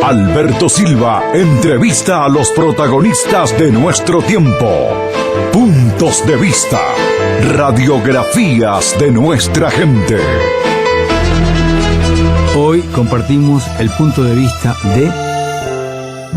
Alberto Silva entrevista a los protagonistas de nuestro tiempo. Puntos de vista. Radiografías de nuestra gente. Hoy compartimos el punto de vista de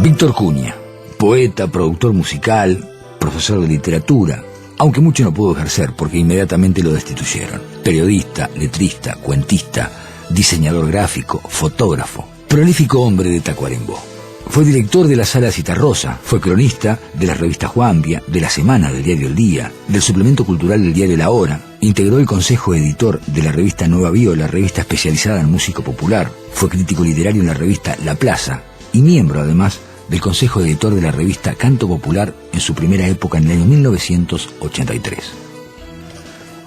Víctor Cunha, poeta, productor musical, profesor de literatura, aunque mucho no pudo ejercer porque inmediatamente lo destituyeron. Periodista, letrista, cuentista, diseñador gráfico, fotógrafo, prolífico hombre de Tacuarembó. Fue director de la Sala Citarrosa, fue cronista de la revista Juambia, de La Semana del diario El Día, del suplemento cultural del diario La Hora, integró el consejo editor de la revista Nueva Viola, revista especializada en música popular, fue crítico literario en la revista La Plaza y miembro además del consejo editor de la revista Canto Popular en su primera época en el año 1983.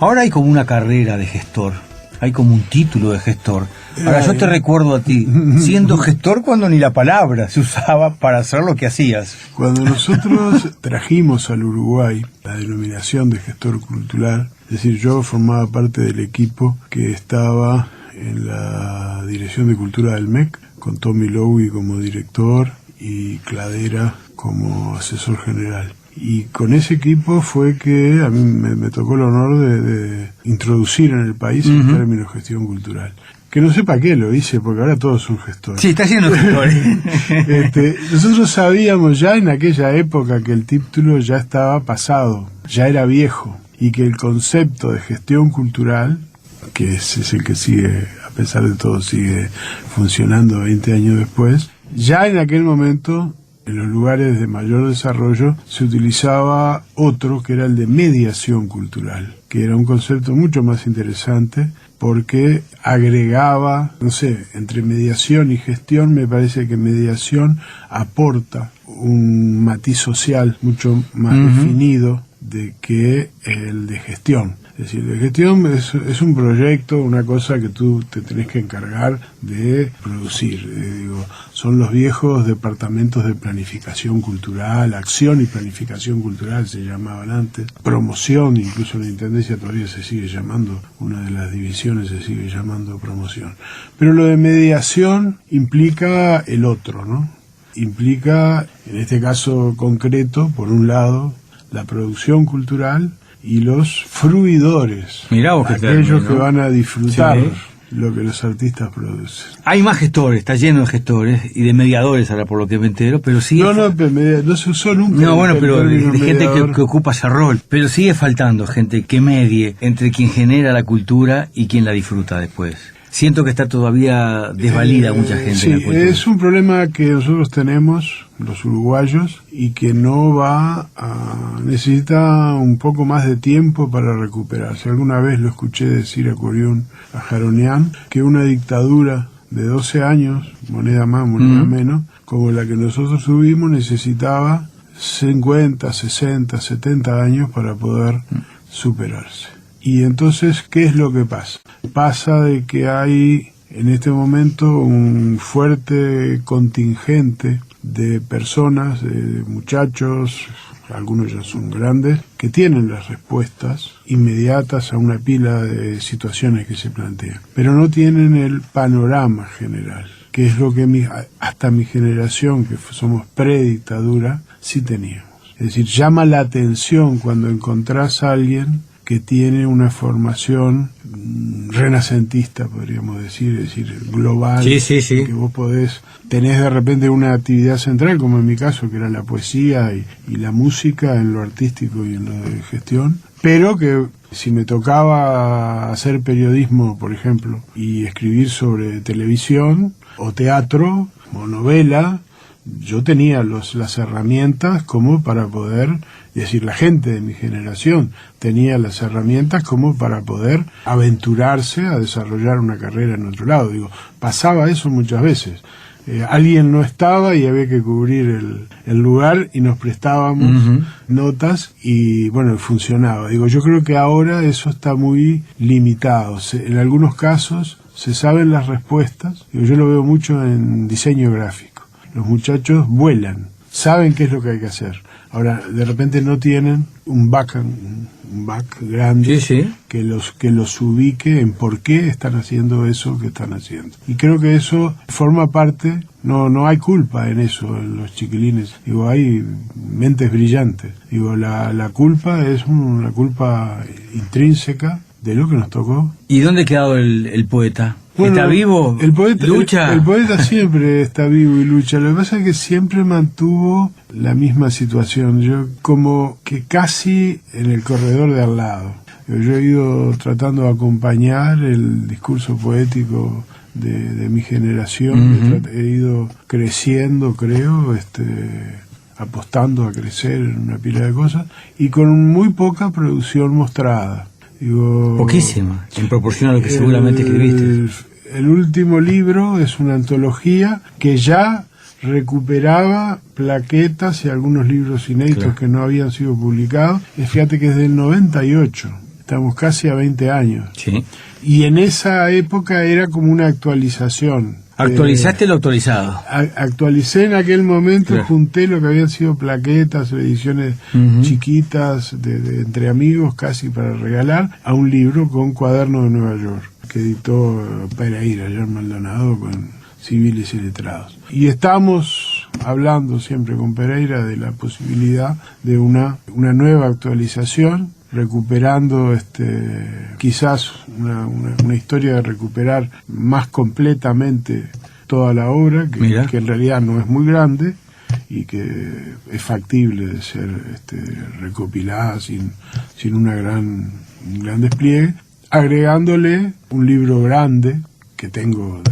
Ahora hay como una carrera de gestor, hay como un título de gestor. Ahora yo te recuerdo a ti, siendo gestor cuando ni la palabra se usaba para hacer lo que hacías. Cuando nosotros trajimos al Uruguay la denominación de gestor cultural, es decir, yo formaba parte del equipo que estaba en la Dirección de Cultura del MEC, con Tommy Lowy como director y Cladera como asesor general. Y con ese equipo fue que a mí me tocó el honor de introducir en el país el término gestión cultural. Que no sé para qué lo hice, porque ahora todos son gestores. Sí, está lleno de gestores. Nosotros sabíamos ya en aquella época que el título ya estaba pasado, ya era viejo, y que el concepto de gestión cultural, que es el que sigue, a pesar de todo, sigue funcionando 20 años después, ya en aquel momento, en los lugares de mayor desarrollo, se utilizaba otro que era el de mediación cultural, que era un concepto mucho más interesante porque agregaba, no sé, entre mediación y gestión, me parece que mediación aporta un matiz social mucho más definido de que el de gestión. Es decir, de gestión es un proyecto, una cosa que tú te tenés que encargar de producir. Son los viejos departamentos de planificación cultural, acción y planificación cultural se llamaban antes, promoción, incluso en la Intendencia todavía se sigue llamando, una de las divisiones se sigue llamando promoción. Pero lo de mediación implica el otro, ¿no? Implica, en este caso concreto, por un lado, la producción cultural y los fruidores, aquellos que van a disfrutar lo que los artistas producen. Hay más gestores, está lleno de gestores y de mediadores ahora por lo que me entero, pero sigue... No se usó nunca. No, bueno, pero de gente que ocupa ese rol. Pero sigue faltando gente que medie entre quien genera la cultura y quien la disfruta después. Siento que está todavía desvalida mucha gente. Sí, en la cultura. Es un problema que nosotros tenemos, los uruguayos, y que no va a... necesita un poco más de tiempo para recuperarse. Alguna vez lo escuché decir a Curión, a Jaronian, que una dictadura de 12 años, moneda más, moneda menos, como la que nosotros tuvimos, necesitaba 50, 60, 70 años para poder superarse. Y entonces, ¿qué es lo que pasa? Pasa de que hay en este momento un fuerte contingente de personas, de muchachos, algunos ya son grandes, que tienen las respuestas inmediatas a una pila de situaciones que se plantean, pero no tienen el panorama general, que es lo que hasta mi generación, que somos predictadura, sí teníamos. Es decir, llama la atención cuando encontrás a alguien que tiene una formación renacentista, podríamos decir, es decir, global, sí. que vos tenés de repente una actividad central, como en mi caso, que era la poesía y la música en lo artístico y en lo de gestión, pero que si me tocaba hacer periodismo, por ejemplo, y escribir sobre televisión o teatro o novela, yo tenía las herramientas como para poder, es decir, la gente de mi generación tenía las herramientas como para poder aventurarse a desarrollar una carrera en otro lado. Pasaba eso muchas veces. Alguien no estaba y había que cubrir el lugar y nos prestábamos notas y bueno, funcionaba. Yo creo que ahora eso está muy limitado. En algunos casos se saben las respuestas. Yo lo veo mucho en diseño gráfico. Los muchachos vuelan, saben qué es lo que hay que hacer. Ahora, de repente no tienen un back grande que los ubique en por qué están haciendo eso que están haciendo. Y creo que eso forma parte, no hay culpa en eso, en los chiquilines. Digo, hay mentes brillantes. Digo, la culpa es una culpa intrínseca de lo que nos tocó. ¿Y dónde ha quedado el poeta? Bueno, ¿Está vivo? El poeta, ¿Lucha? El poeta siempre está vivo y lucha. Lo que pasa es que siempre mantuvo la misma situación. Yo como que casi en el corredor de al lado. Yo he ido tratando de acompañar el discurso poético de mi generación. He ido creciendo, creo, apostando a crecer en una pila de cosas y con muy poca producción mostrada. Digo, poquísima, en proporción a lo que seguramente escribiste. El último libro es una antología que ya recuperaba plaquetas y algunos libros inéditos que no habían sido publicados. Fíjate que es del 98, estamos casi a 20 años. Sí. Y en esa época era como una actualización. ¿Actualizaste lo actualizado? Actualicé en aquel momento, junté lo que habían sido plaquetas o ediciones chiquitas de entre amigos casi para regalar a un libro con Cuaderno de Nueva York, que editó Pereira, Jean Maldonado, con Civiles y Letrados. Y estamos hablando siempre con Pereira de la posibilidad de una nueva actualización, recuperando quizás una historia de recuperar más completamente toda la obra, que en realidad no es muy grande y que es factible de ser recopilada sin un gran despliegue, agregándole un libro grande que tengo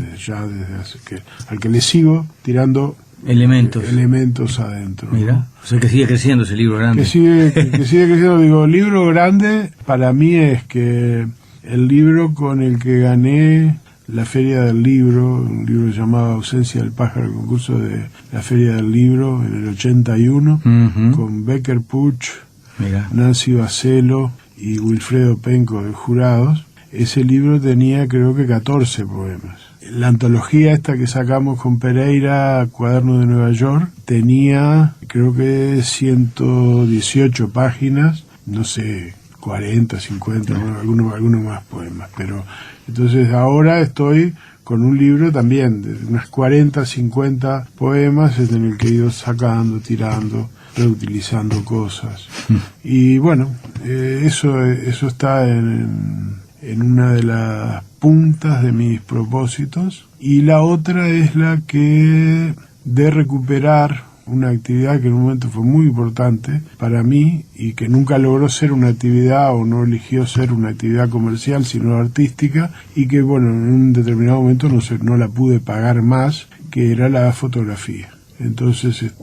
al que le sigo tirando elementos adentro. Mira, ¿no? O sea que sigue creciendo ese libro grande. Que sigue creciendo. Digo, libro grande para mí es que el libro con el que gané la Feria del Libro, un libro llamado Ausencia del Pájaro, el concurso de la Feria del Libro en el 81, con Becker Puch, Nancy Bacelo y Wilfredo Penco de jurados. Ese libro tenía creo que 14 poemas. La antología esta que sacamos con Pereira, Cuaderno de Nueva York, tenía creo que 118 páginas, no sé, 40, 50, algunos más poemas, pero entonces ahora estoy con un libro también de unas 40, 50 poemas en el que he ido sacando, tirando, reutilizando cosas. Y bueno, eso está en una de las puntas de mis propósitos, y la otra es la que de recuperar una actividad que en un momento fue muy importante para mí y que nunca logró ser una actividad o no eligió ser una actividad comercial sino artística, y que bueno, en un determinado momento no la pude pagar más, que era la fotografía. Entonces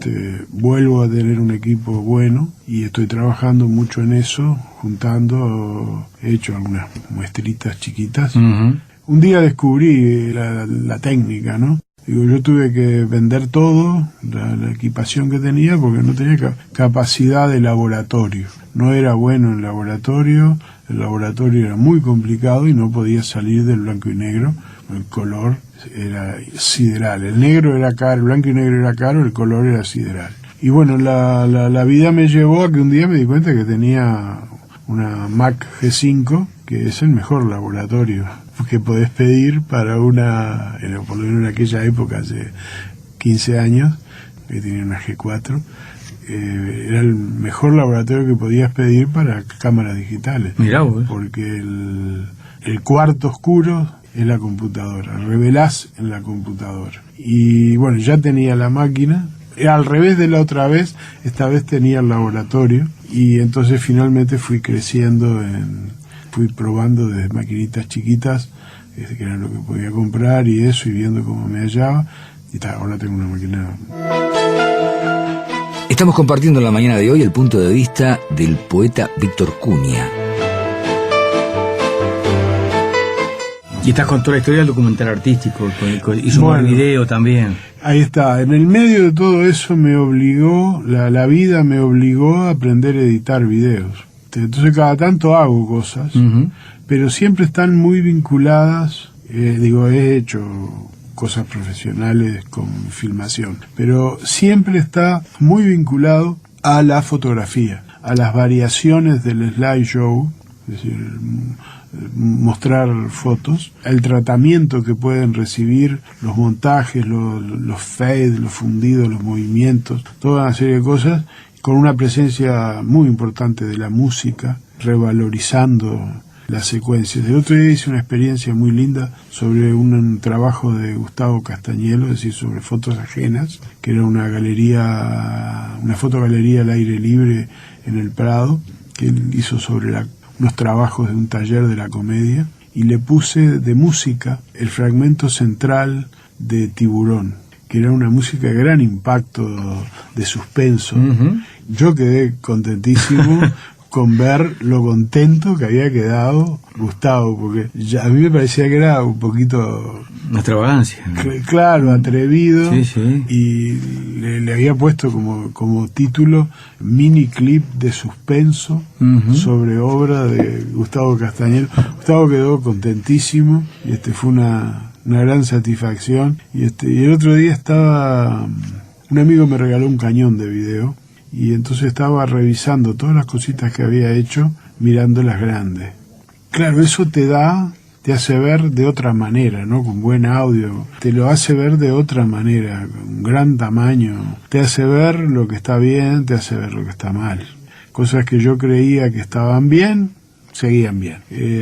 vuelvo a tener un equipo bueno y estoy trabajando mucho en eso, juntando, he hecho algunas muestritas chiquitas. Un día descubrí la técnica, ¿no? Digo, yo tuve que vender todo, la equipación que tenía, porque no tenía capacidad de laboratorio. No era bueno en laboratorio, el laboratorio era muy complicado y no podía salir del blanco y negro. El color era sideral, el negro era caro, el blanco y negro era caro, el color era sideral. Y bueno, la vida me llevó a que un día me di cuenta que tenía una Mac G5, que es el mejor laboratorio que podés pedir para por lo menos en aquella época, hace 15 años, que tenía una G4, era el mejor laboratorio que podías pedir para cámaras digitales. Mirá vos. Porque el cuarto oscuro es la computadora, revelás en la computadora. Y bueno, ya tenía la máquina, era al revés de la otra vez, esta vez tenía el laboratorio, y entonces finalmente fui creciendo, fui probando desde maquinitas chiquitas, que era lo que podía comprar y eso, y viendo cómo me hallaba, y ahora tengo una máquina. Estamos compartiendo en la mañana de hoy el punto de vista del poeta Víctor Cunha. Y estás con toda la historia del documental artístico, hizo un video también. Ahí está, en el medio de todo eso me obligó, la vida me obligó a aprender a editar videos. Entonces cada tanto hago cosas, pero siempre están muy vinculadas, he hecho cosas profesionales con filmación, pero siempre está muy vinculado a la fotografía, a las variaciones del slideshow, es decir, mostrar fotos, el tratamiento que pueden recibir, los montajes, los fades, los fundidos, los movimientos, toda una serie de cosas, con una presencia muy importante de la música, revalorizando las secuencias. El otro día hice una experiencia muy linda sobre un trabajo de Gustavo Castañelo, es decir, sobre fotos ajenas, que era una fotogalería al aire libre en el Prado, que él hizo sobre unos trabajos de un taller de la comedia, y le puse de música el fragmento central de Tiburón, que era una música de gran impacto, de suspenso. Uh-huh. Yo quedé contentísimo con ver lo contento que había quedado Gustavo, porque a mí me parecía que era un poquito... Una extravagancia. Claro, atrevido, sí, sí. Y le había puesto como título mini clip de suspenso Uh-huh. sobre obra de Gustavo Castañero. Gustavo quedó contentísimo y fue una gran satisfacción. Y el otro día un amigo me regaló un cañón de video, y entonces estaba revisando todas las cositas que había hecho, mirando las grandes. Claro, eso te hace ver de otra manera, ¿no? Con buen audio, te lo hace ver de otra manera, con gran tamaño, te hace ver lo que está bien, te hace ver lo que está mal. Cosas que yo creía que estaban bien, seguían bien.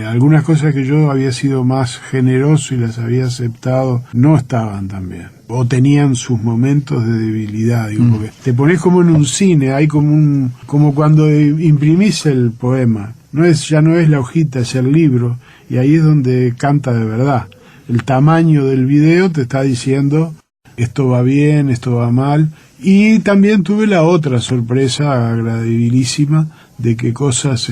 Algunas cosas que yo había sido más generoso y las había aceptado, no estaban tan bien, o tenían sus momentos de debilidad, digo, porque te pones como en un cine, hay como cuando imprimís el poema, ya no es la hojita, es el libro, y ahí es donde canta de verdad. El tamaño del video te está diciendo esto va bien, esto va mal. Y también tuve la otra sorpresa agradabilísima de que cosas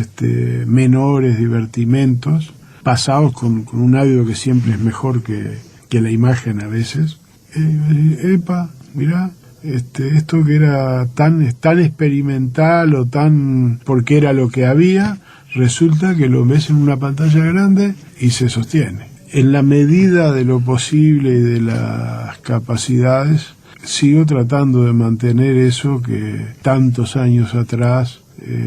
menores, divertimentos, pasados con un audio que siempre es mejor que la imagen a veces. Epa, mirá, esto que era tan experimental o tan porque era lo que había, resulta que lo ves en una pantalla grande y se sostiene. En la medida de lo posible y de las capacidades, sigo tratando de mantener eso que tantos años atrás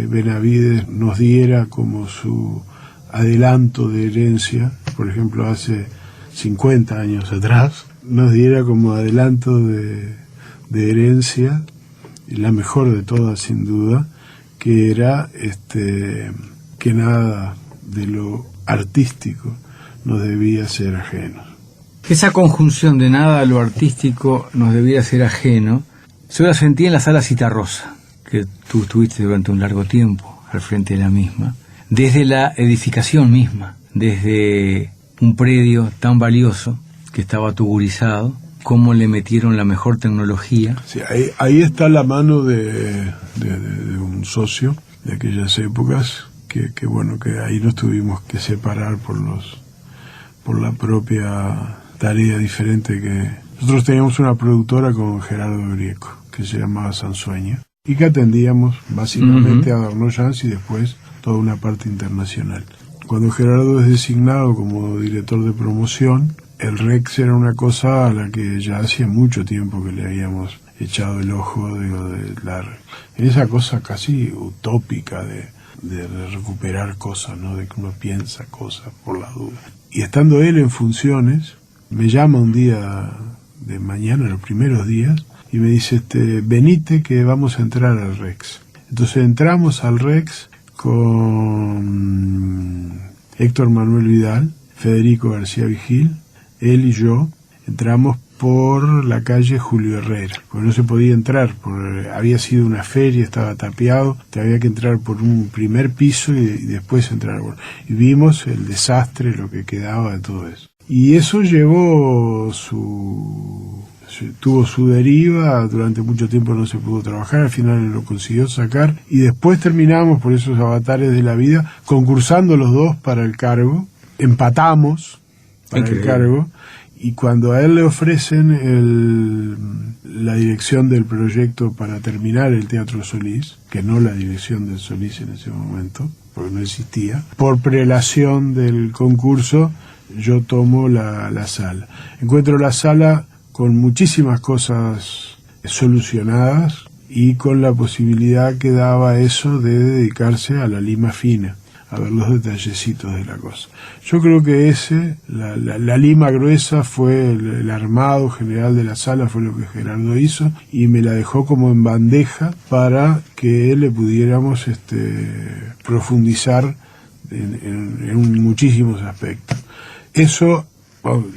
Benavides nos diera como su adelanto de herencia, por ejemplo hace 50 años atrás, nos diera como adelanto de herencia, la mejor de todas sin duda, que era que nada de lo artístico nos debía ser ajeno. Esa conjunción de nada a lo artístico nos debía ser ajeno, yo la sentí en la sala Citarrosa, que tú estuviste durante un largo tiempo al frente de la misma, desde la edificación misma, desde un predio tan valioso que estaba tugurizado, cómo le metieron la mejor tecnología. Sí, ahí está la mano de un socio de aquellas épocas, que bueno, que ahí nos tuvimos que separar por la propia tarea diferente que... Nosotros teníamos una productora con Gerardo Grieco, que se llamaba Sansueño, y que atendíamos básicamente a Darnoyans y después toda una parte internacional. Cuando Gerardo es designado como director de promoción, el Rex era una cosa a la que ya hacía mucho tiempo que le habíamos echado el ojo, en esa cosa casi utópica de recuperar cosas, ¿no? De que uno piensa cosas por la duda. Y estando él en funciones, me llama un día de mañana, los primeros días, y me dice, venite que vamos a entrar al Rex. Entonces entramos al Rex con Héctor Manuel Vidal, Federico García Vigil, él y yo. Entramos por la calle Julio Herrera, porque no se podía entrar, porque había sido una feria, estaba tapiado, te había que entrar por un primer piso y después entrar. Bueno, y vimos el desastre, lo que quedaba de todo eso. Y eso tuvo su deriva, durante mucho tiempo no se pudo trabajar, al final lo consiguió sacar, y después terminamos, por esos avatares de la vida, concursando los dos para el cargo, empatamos para el cargo, y cuando a él le ofrecen la dirección del proyecto para terminar el Teatro Solís, que no la dirección del Solís en ese momento, porque no existía, por prelación del concurso, yo tomo la sala. Encuentro la sala con muchísimas cosas solucionadas y con la posibilidad que daba eso de dedicarse a la lima fina, a ver los detallecitos de la cosa. Yo creo que la lima gruesa fue el armado general de la sala, fue lo que Gerardo hizo, y me la dejó como en bandeja para que le pudiéramos profundizar en muchísimos aspectos. Eso,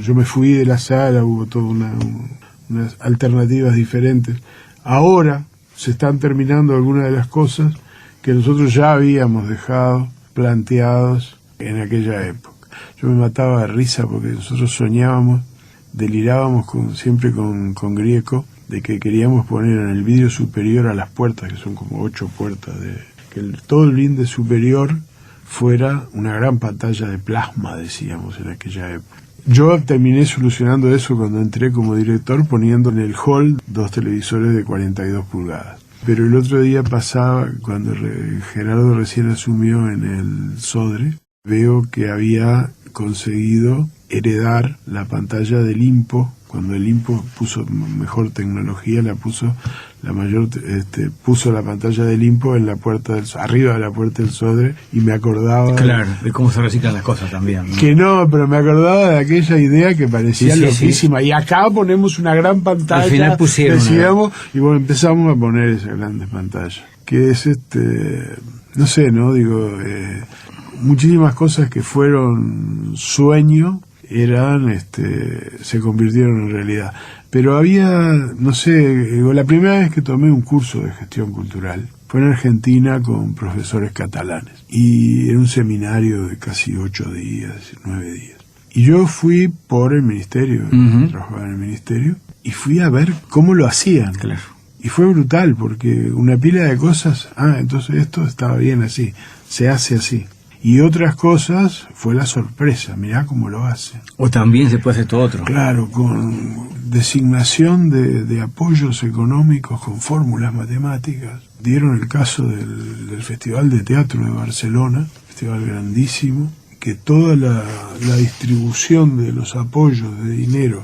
yo me fui de la sala, hubo todas unas alternativas diferentes. Ahora se están terminando algunas de las cosas que nosotros ya habíamos dejado planteados en aquella época. Yo me mataba de risa porque nosotros soñábamos, delirábamos siempre con Grieco, de que queríamos poner en el vidrio superior a las puertas, que son como 8 puertas, que todo el linde superior fuera una gran pantalla de plasma, decíamos en aquella época. Yo terminé solucionando eso cuando entré como director, poniendo en el hall 2 televisores de 42 pulgadas. Pero el otro día pasaba, cuando Gerardo recién asumió en el Sodre, veo que había conseguido heredar la pantalla del IMPO. Cuando el IMPO puso mejor tecnología, puso la pantalla del IMPO en la puerta arriba de la puerta del Sodre, y me acordaba... Claro, de cómo se reciclan las cosas también, ¿no? Que no, pero me acordaba de aquella idea que parecía loquísima. Sí. Y acá ponemos una gran pantalla. Al final pusieron decíamos, y bueno, empezamos a poner esas grandes pantallas. Que es no sé, ¿no? Digo, muchísimas cosas que fueron sueño se convirtieron en realidad. Pero había, no sé, la primera vez que tomé un curso de gestión cultural fue en Argentina con profesores catalanes, y era un seminario de casi 8 días, 9 días. Y yo fui por el ministerio, trabajaba en el ministerio, y fui a ver cómo lo hacían. Claro. Y fue brutal, porque una pila de cosas, entonces esto estaba bien así, se hace así. Y otras cosas fue la sorpresa, mirá cómo lo hace. O también se puede hacer todo otro. Claro, con designación de apoyos económicos con fórmulas matemáticas. Dieron el caso del Festival de Teatro de Barcelona, festival grandísimo, que toda la distribución de los apoyos de dinero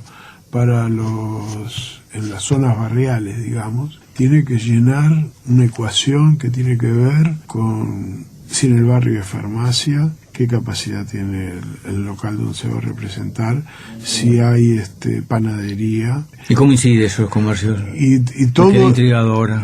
para en las zonas barriales, digamos, tiene que llenar una ecuación que tiene que ver con... si en el barrio de farmacia, qué capacidad tiene el local donde se va a representar, si hay panadería. ¿Y cómo incide esos comercios? Y todo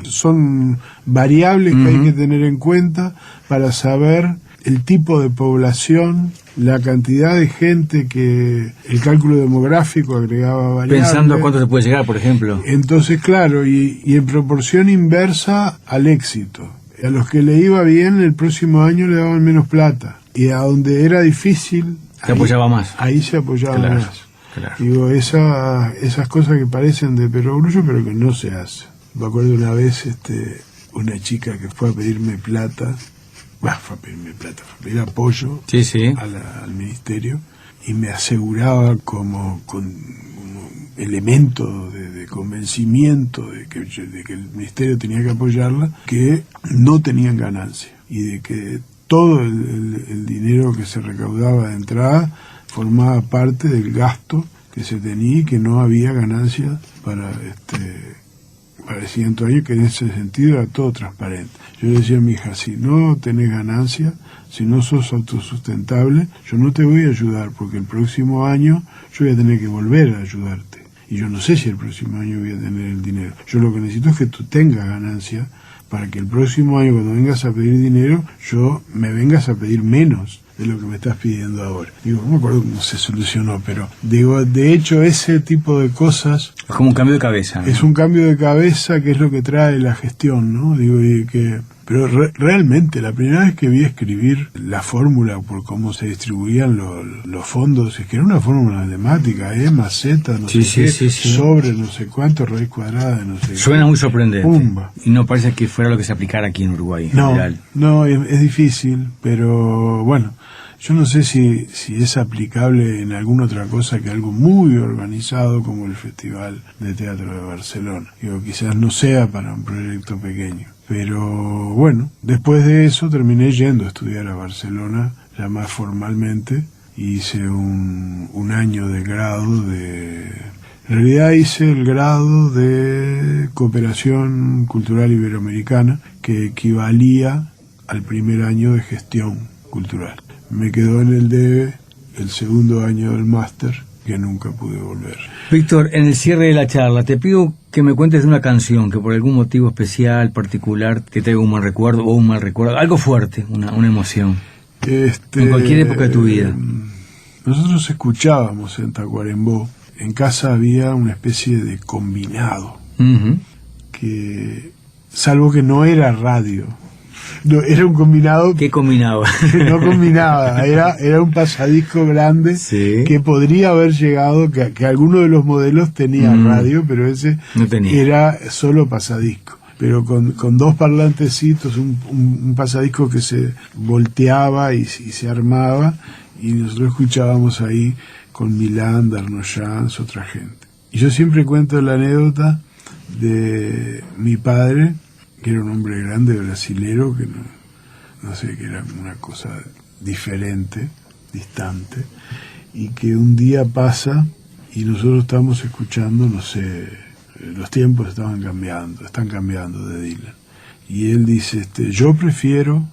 son variables que hay que tener en cuenta para saber el tipo de población, la cantidad de gente, que el cálculo demográfico agregaba variables. Pensando a cuánto se puede llegar, por ejemplo. Entonces, claro, y en proporción inversa al éxito. A los que le iba bien, el próximo año le daban menos plata. Y a donde era difícil... Se apoyaba más. Ahí se apoyaba más. Claro. Digo, esas cosas que parecen de perogrullo, pero que no se hacen. Me acuerdo una vez, una chica que fue a pedirme plata, fue a pedir apoyo al ministerio, y me aseguraba como elemento de convencimiento de que el ministerio tenía que apoyarla, que no tenían ganancia, y de que todo el dinero que se recaudaba de entrada formaba parte del gasto que se tenía, y que no había ganancia para el siguiente año, que en ese sentido era todo transparente. Yo le decía a mi hija, si no tenés ganancia, si no sos autosustentable, yo no te voy a ayudar, porque el próximo año yo voy a tener que volver a ayudarte. Y yo no sé si el próximo año voy a tener el dinero. Yo lo que necesito es que tú tengas ganancia, para que el próximo año, cuando vengas a pedir dinero, me vengas a pedir menos de lo que me estás pidiendo ahora. Digo, no me acuerdo cómo se solucionó, pero digo, de hecho, ese tipo de cosas... Es como un cambio de cabeza, ¿no? Es un cambio de cabeza, que es lo que trae la gestión, ¿no? Digo, pero realmente, la primera vez que vi escribir la fórmula por cómo se distribuían los fondos, es que era una fórmula matemática, más Z, no sé qué, sobre no sé cuánto, raíz cuadrada, no sé qué. Suena muy sorprendente. Pumba. Y no parece que fuera lo que se aplicara aquí en Uruguay, en general. No, es difícil, pero bueno, yo no sé si es aplicable en alguna otra cosa que algo muy organizado como el Festival de Teatro de Barcelona. Digo, quizás no sea para un proyecto pequeño. Pero bueno, después de eso terminé yendo a estudiar a Barcelona, ya más formalmente, hice un año de grado de... En realidad hice el grado de Cooperación Cultural Iberoamericana, que equivalía al primer año de Gestión Cultural. Me quedó en el debe el segundo año del máster, que nunca pude volver. Víctor, en el cierre de la charla, te pido que me cuentes de una canción que por algún motivo especial, particular, te traiga un buen recuerdo o un mal recuerdo, algo fuerte, una emoción, en cualquier época de tu vida. Nosotros escuchábamos en Tacuarembó, en casa había una especie de combinado, que, salvo que no era radio, no, era un combinado. ¿Qué combinaba? No combinaba, era un pasadisco grande, sí, que podría haber llegado, que alguno de los modelos tenía radio, pero ese no tenía. Era solo pasadisco. Pero con dos parlantecitos, un pasadisco que se volteaba y se armaba, y nosotros escuchábamos ahí con Milán, Darnoyans, otra gente. Y yo siempre cuento la anécdota de mi padre, que era un hombre grande, brasilero, que no sé, que era una cosa diferente, distante, y que un día pasa y nosotros estamos escuchando, no sé, los tiempos están cambiando de Dylan. Y él dice, yo prefiero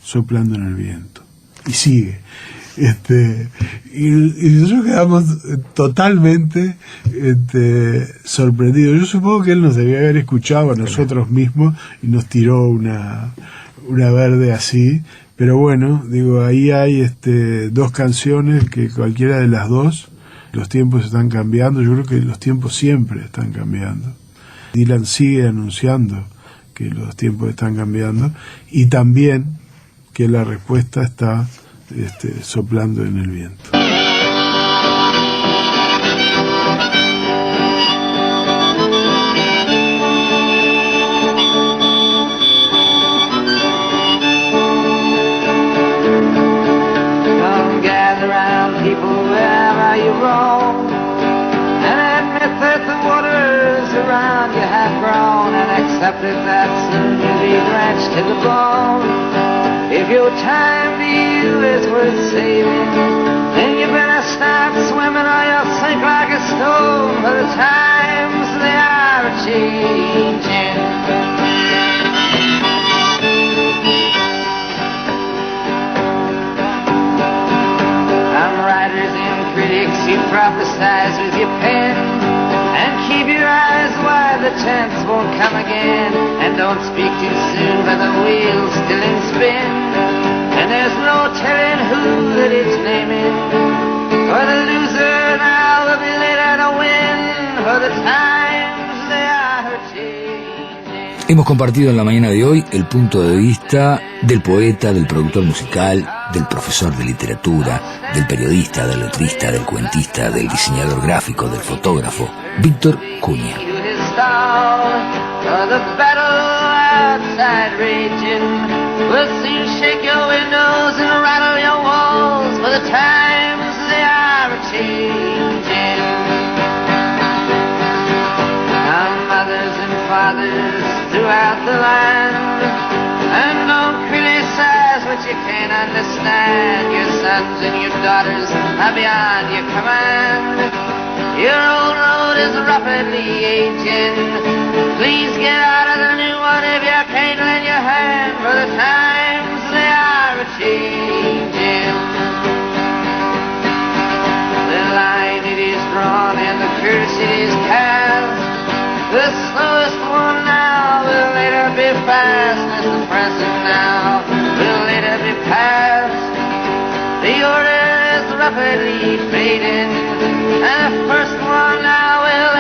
Soplando en el viento. Y sigue. Y nosotros quedamos totalmente sorprendidos. Yo supongo que él nos debía haber escuchado a nosotros mismos y nos tiró una verde así, pero bueno, digo, ahí hay dos canciones que cualquiera de las dos, los tiempos están cambiando. Yo creo que los tiempos siempre están cambiando. Dylan sigue anunciando que los tiempos están cambiando, y también que la respuesta está soplando en el viento. Come gather round, people, wherever you roam, and admit that the waters around you have grown, and accept it that soon you'll be drenched to the bone. If your time to you is worth saving, then you better start swimming or you'll sink like a stone, for the times they are changing. I'm writers and critics, you prophesize with your pen, and keep your eyes wide, the chance won't come again. And don't speak too soon, for the wheel's still in spin, and there's no telling who that it's naming. For the loser now will be later to win, for the times they are changing. Hemos compartido en la mañana de hoy el punto de vista del poeta, del productor musical, del profesor de literatura, del periodista, del letrista, del cuentista, del diseñador gráfico, del fotógrafo, Víctor Cunha. The battle outside raging will soon shake your windows and rattle your walls, for the times they are changing. Our mothers and fathers throughout the land, and don't criticize what you can't understand. Your sons and your daughters are beyond your command. Your old road is rapidly aging. Please get out of the new one if you can't lend your hand, for the times they are changing. The line it is drawn and the curse it is cast. The slowest one now will later be fast, as the present now will later be past. The order is rapidly fading, and the first one now will